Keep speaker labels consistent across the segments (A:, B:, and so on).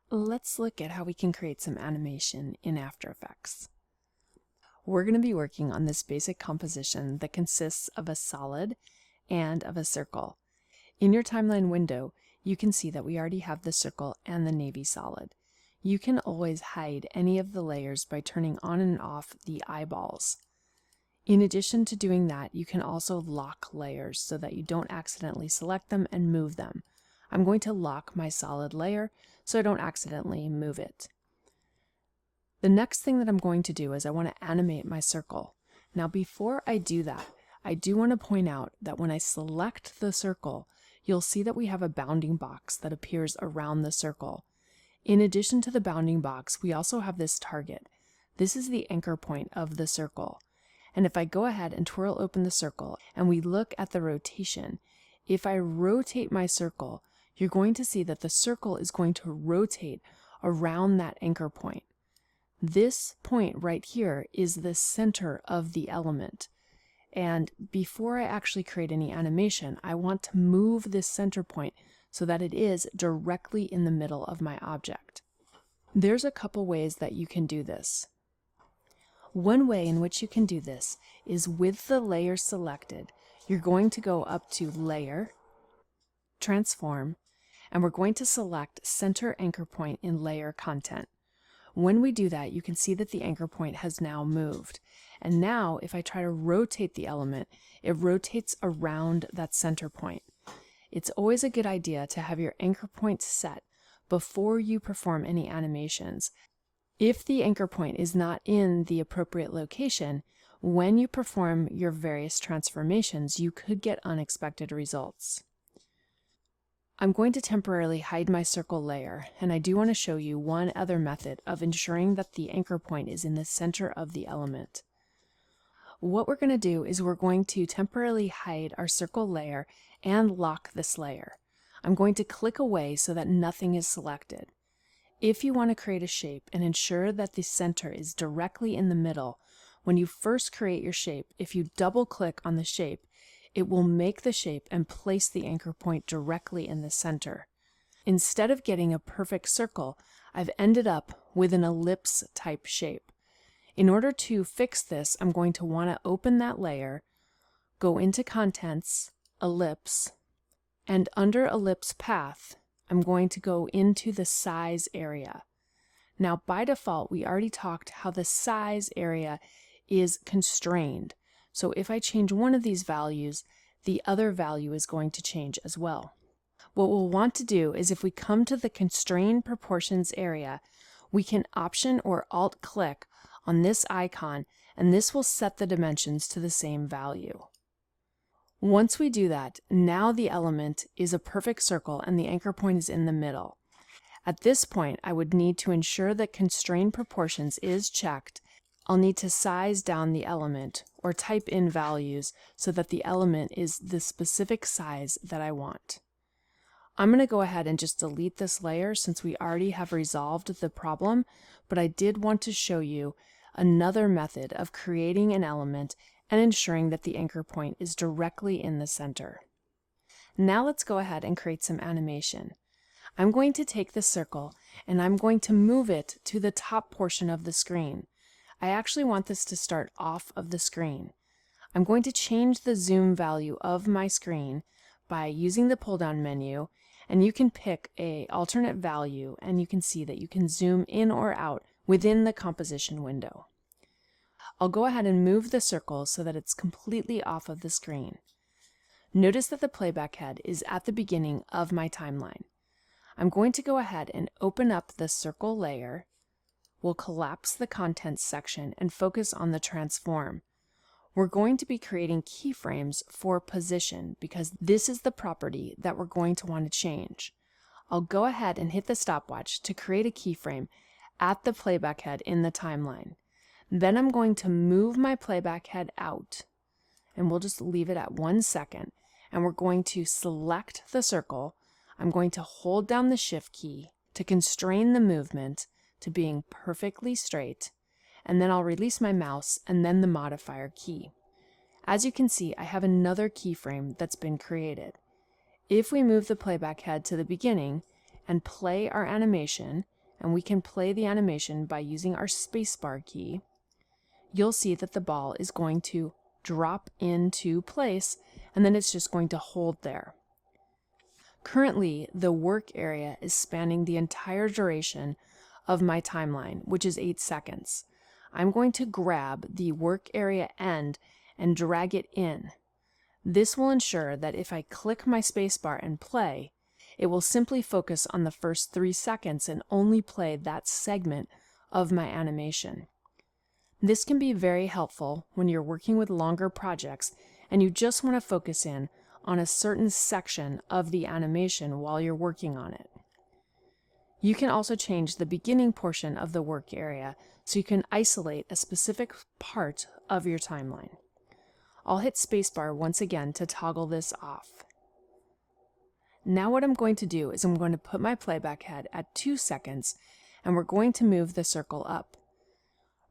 A: Let's look at how we can create some animation in After Effects. We're going to be working on this basic composition that consists of a solid and of a circle. In your timeline window, you can see that we already have the circle and the navy solid. You can always hide any of the layers by turning on and off the eyeballs. In addition to doing that, you can also lock layers so that you don't accidentally select them and move them. I'm going to lock my solid layer so I don't accidentally move it. The next thing that I'm going to do is I want to animate my circle. Now before I do that, I do want to point out that when I select the circle, you'll see that we have a bounding box that appears around the circle. In addition to the bounding box, we also have this target. This is the anchor point of the circle. And if I go ahead and twirl open the circle and we look at the rotation, if I rotate my circle, you're going to see that the circle is going to rotate around that anchor point. This point right here is the center of the element. And before I actually create any animation, I want to move this center point so that it is directly in the middle of my object. There's a couple ways that you can do this. One way in which you can do this is with the layer selected, you're going to go up to Layer, Transform, and we're going to select Center Anchor Point in Layer Content. When we do that, you can see that the anchor point has now moved. And now, if I try to rotate the element, it rotates around that center point. It's always a good idea to have your anchor point set before you perform any animations. If the anchor point is not in the appropriate location, when you perform your various transformations, you could get unexpected results. I'm going to temporarily hide my circle layer, and I do want to show you one other method of ensuring that the anchor point is in the center of the element. What we're going to do is we're going to temporarily hide our circle layer and lock this layer. I'm going to click away so that nothing is selected. If you want to create a shape and ensure that the center is directly in the middle, when you first create your shape, if you double click on the shape, it will make the shape and place the anchor point directly in the center. Instead of getting a perfect circle, I've ended up with an ellipse type shape. In order to fix this, I'm going to want to open that layer, go into Contents, Ellipse, and under Ellipse Path, I'm going to go into the size area. Now by default, we already talked how the size area is constrained. So if I change one of these values, the other value is going to change as well. What we'll want to do is if we come to the Constrain Proportions area, we can Option or Alt click on this icon, and this will set the dimensions to the same value. Once we do that, now the element is a perfect circle and the anchor point is in the middle. At this point, I would need to ensure that Constrain Proportions is checked. I'll need to size down the element or type in values so that the element is the specific size that I want. I'm going to go ahead and just delete this layer since we already have resolved the problem, but I did want to show you another method of creating an element and ensuring that the anchor point is directly in the center. Now let's go ahead and create some animation. I'm going to take the circle and I'm going to move it to the top portion of the screen. I actually want this to start off of the screen. I'm going to change the zoom value of my screen by using the pull-down menu, and you can pick an alternate value and you can see that you can zoom in or out within the composition window. I'll go ahead and move the circle so that it's completely off of the screen. Notice that the playback head is at the beginning of my timeline. I'm going to go ahead and open up the circle layer. We'll collapse the contents section and focus on the transform. We're going to be creating keyframes for position because this is the property that we're going to want to change. I'll go ahead and hit the stopwatch to create a keyframe at the playback head in the timeline. Then I'm going to move my playback head out, and we'll just leave it at 1 second, and we're going to select the circle. I'm going to hold down the Shift key to constrain the movement to being perfectly straight, and then I'll release my mouse and then the modifier key. As you can see, I have another keyframe that's been created. If we move the playback head to the beginning and play our animation, and we can play the animation by using our spacebar key, you'll see that the ball is going to drop into place and then it's just going to hold there. Currently, the work area is spanning the entire duration of my timeline, which is 8 seconds. I'm going to grab the work area end and drag it in. This will ensure that if I click my spacebar and play, it will simply focus on the first 3 seconds and only play that segment of my animation. This can be very helpful when you're working with longer projects and you just want to focus in on a certain section of the animation while you're working on it. You can also change the beginning portion of the work area so you can isolate a specific part of your timeline. I'll hit spacebar once again to toggle this off. Now what I'm going to do is I'm going to put my playback head at 2 seconds and we're going to move the circle up.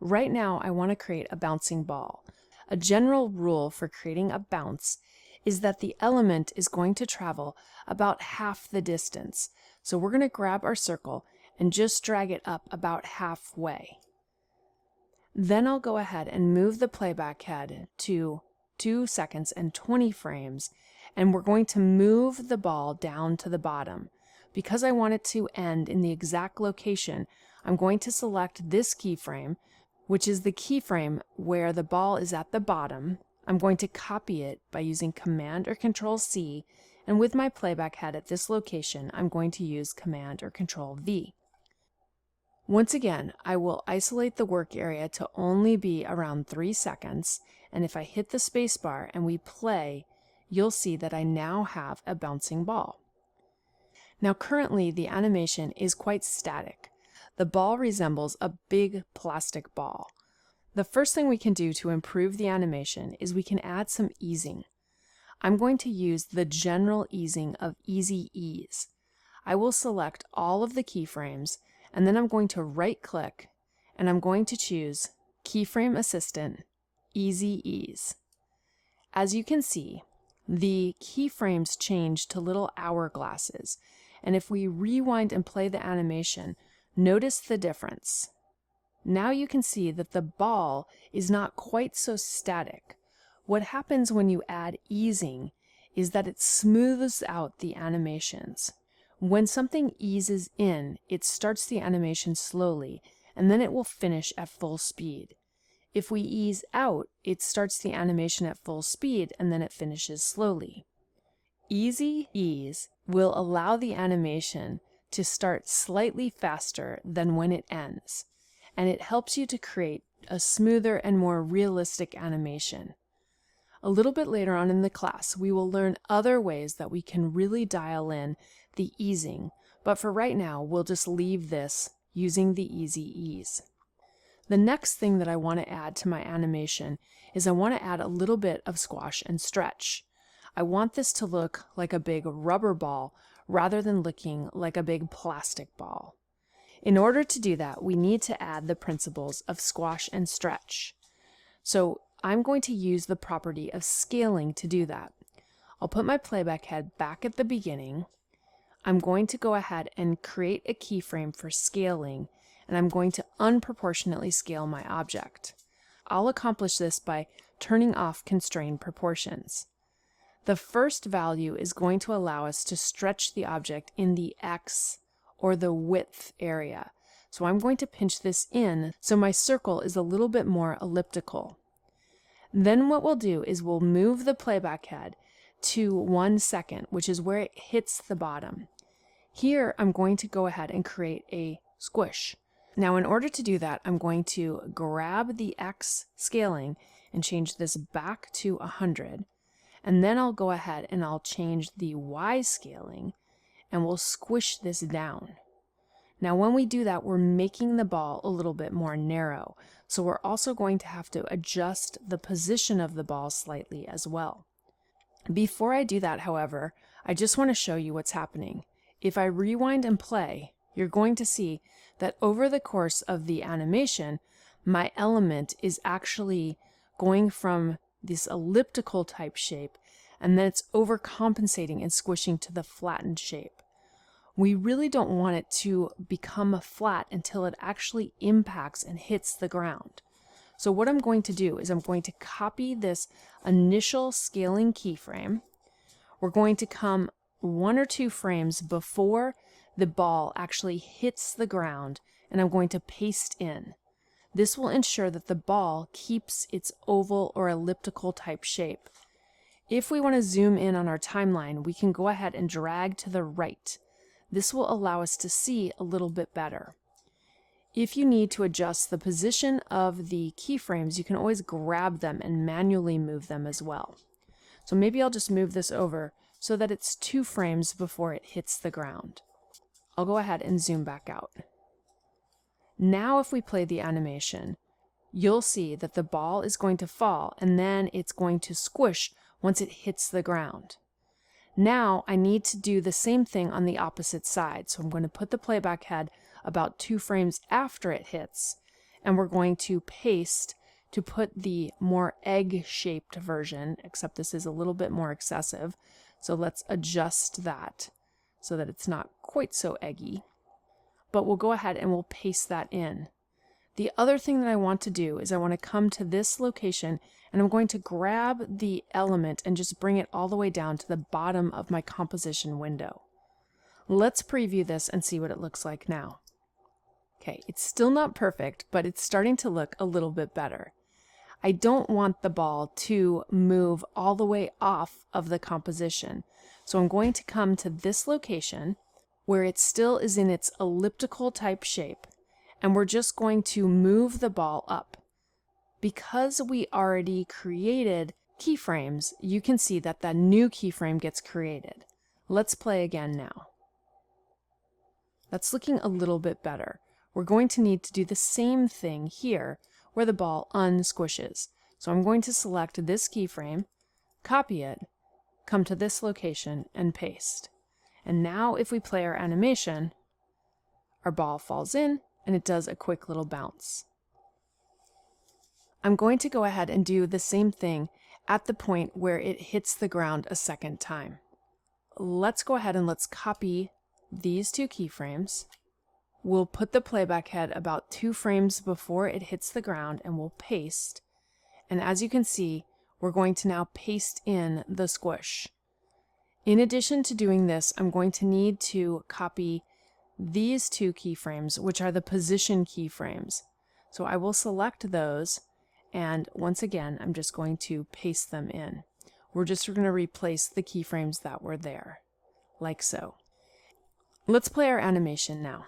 A: Right now I want to create a bouncing ball. A general rule for creating a bounce is that the element is going to travel about half the distance. So we're going to grab our circle and just drag it up about halfway. Then I'll go ahead and move the playback head to 2 seconds and 20 frames, and we're going to move the ball down to the bottom. Because I want it to end in the exact location, I'm going to select this keyframe, which is the keyframe where the ball is at the bottom. I'm going to copy it by using Command or Control C, and with my playback head at this location, I'm going to use Command or Control V. Once again, I will isolate the work area to only be around 3 seconds, and if I hit the spacebar and we play, you'll see that I now have a bouncing ball. Now currently the animation is quite static. The ball resembles a big plastic ball. The first thing we can do to improve the animation is we can add some easing. I'm going to use the general easing of Easy Ease. I will select all of the keyframes and then I'm going to right click and I'm going to choose Keyframe Assistant, Easy Ease. As you can see, the keyframes change to little hourglasses, and if we rewind and play the animation, notice the difference. Now you can see that the ball is not quite so static. What happens when you add easing is that it smooths out the animations. When something eases in, it starts the animation slowly, and then it will finish at full speed. If we ease out, it starts the animation at full speed, and then it finishes slowly. Easy Ease will allow the animation to start slightly faster than when it ends, and it helps you to create a smoother and more realistic animation. A little bit later on in the class, we will learn other ways that we can really dial in the easing, but for right now, we'll just leave this using the Easy Ease. The next thing that I want to add to my animation is I want to add a little bit of squash and stretch. I want this to look like a big rubber ball rather than looking like a big plastic ball. In order to do that, we need to add the principles of squash and stretch. So I'm going to use the property of scaling to do that. I'll put my playback head back at the beginning. I'm going to go ahead and create a keyframe for scaling, and I'm going to unproportionately scale my object. I'll accomplish this by turning off constrained proportions. The first value is going to allow us to stretch the object in the X or the width area. So I'm going to pinch this in so my circle is a little bit more elliptical. Then what we'll do is we'll move the playback head to 1 second, which is where it hits the bottom. Here I'm going to go ahead and create a squish. Now in order to do that, I'm going to grab the X scaling and change this back to 100. And then I'll go ahead and I'll change the Y scaling and we'll squish this down. Now when we do that, we're making the ball a little bit more narrow. So we're also going to have to adjust the position of the ball slightly as well. Before I do that, however, I just want to show you what's happening. If I rewind and play, you're going to see that over the course of the animation, my element is actually going from this elliptical type shape, and then it's overcompensating and squishing to the flattened shape. we really don't want it to become flat until it actually impacts and hits the ground. So what I'm going to do is I'm going to copy this initial scaling keyframe. We're going to come 1 or 2 frames before the ball actually hits the ground, and I'm going to paste in. This will ensure that the ball keeps its oval or elliptical type shape. If we want to zoom in on our timeline, we can go ahead and drag to the right. This will allow us to see a little bit better. If you need to adjust the position of the keyframes, you can always grab them and manually move them as well. So maybe I'll just move this over so that it's 2 frames before it hits the ground. I'll go ahead and zoom back out. Now if we play the animation, you'll see that the ball is going to fall and then it's going to squish once it hits the ground. Now I need to do the same thing on the opposite side. So I'm going to put the playback head about 2 frames after it hits, and we're going to paste to put the more egg-shaped version, except this is a little bit more excessive. So let's adjust that so that it's not quite so eggy. But we'll go ahead and we'll paste that in. The other thing that I want to do is I want to come to this location and I'm going to grab the element and just bring it all the way down to the bottom of my composition window. Let's preview this and see what it looks like now. Okay, it's still not perfect, but it's starting to look a little bit better. I don't want the ball to move all the way off of the composition. So I'm going to come to this location where it still is in its elliptical type shape, and we're just going to move the ball up. Because we already created keyframes, you can see that that new keyframe gets created. Let's play again now. That's looking a little bit better. We're going to need to do the same thing here where the ball unsquishes. So I'm going to select this keyframe, copy it, come to this location, and paste. And now if we play our animation, our ball falls in and it does a quick little bounce. I'm going to go ahead and do the same thing at the point where it hits the ground a second time. Let's go ahead and let's copy these 2 keyframes. We'll put the playback head about 2 frames before it hits the ground and we'll paste. And as you can see, we're going to now paste in the squish. In addition to doing this, I'm going to need to copy these 2 keyframes, which are the position keyframes. So I will select those, and once again, I'm just going to paste them in. We're just going to replace the keyframes that were there, like so. Let's play our animation now.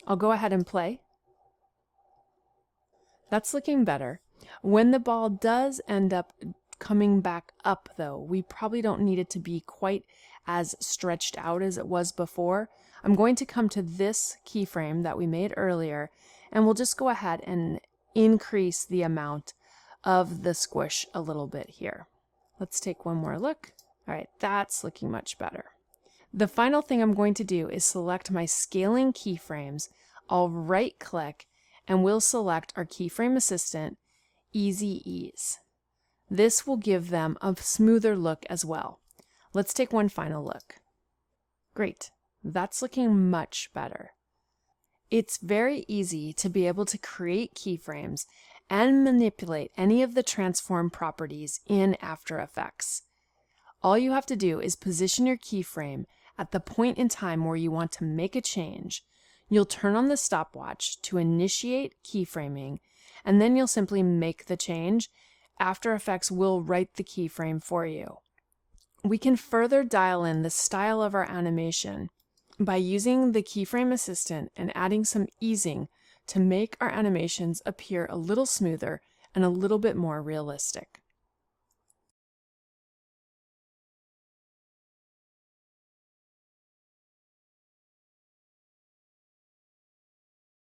A: I'll go ahead and play. That's looking better. When the ball does end up coming back up though, we probably don't need it to be quite as stretched out as it was before. I'm going to come to this keyframe that we made earlier, and we'll just go ahead and increase the amount of the squish a little bit here. Let's take one more look. All right, that's looking much better. The final thing I'm going to do is select my scaling keyframes. I'll right click and we'll select our keyframe assistant, Easy Ease. This will give them a smoother look as well. Let's take one final look. Great, that's looking much better. It's very easy to be able to create keyframes and manipulate any of the transform properties in After Effects. All you have to do is position your keyframe at the point in time where you want to make a change. You'll turn on the stopwatch to initiate keyframing, and then you'll simply make the change. After Effects will write the keyframe for you. We can further dial in the style of our animation by using the keyframe assistant and adding some easing to make our animations appear a little smoother and a little bit more realistic.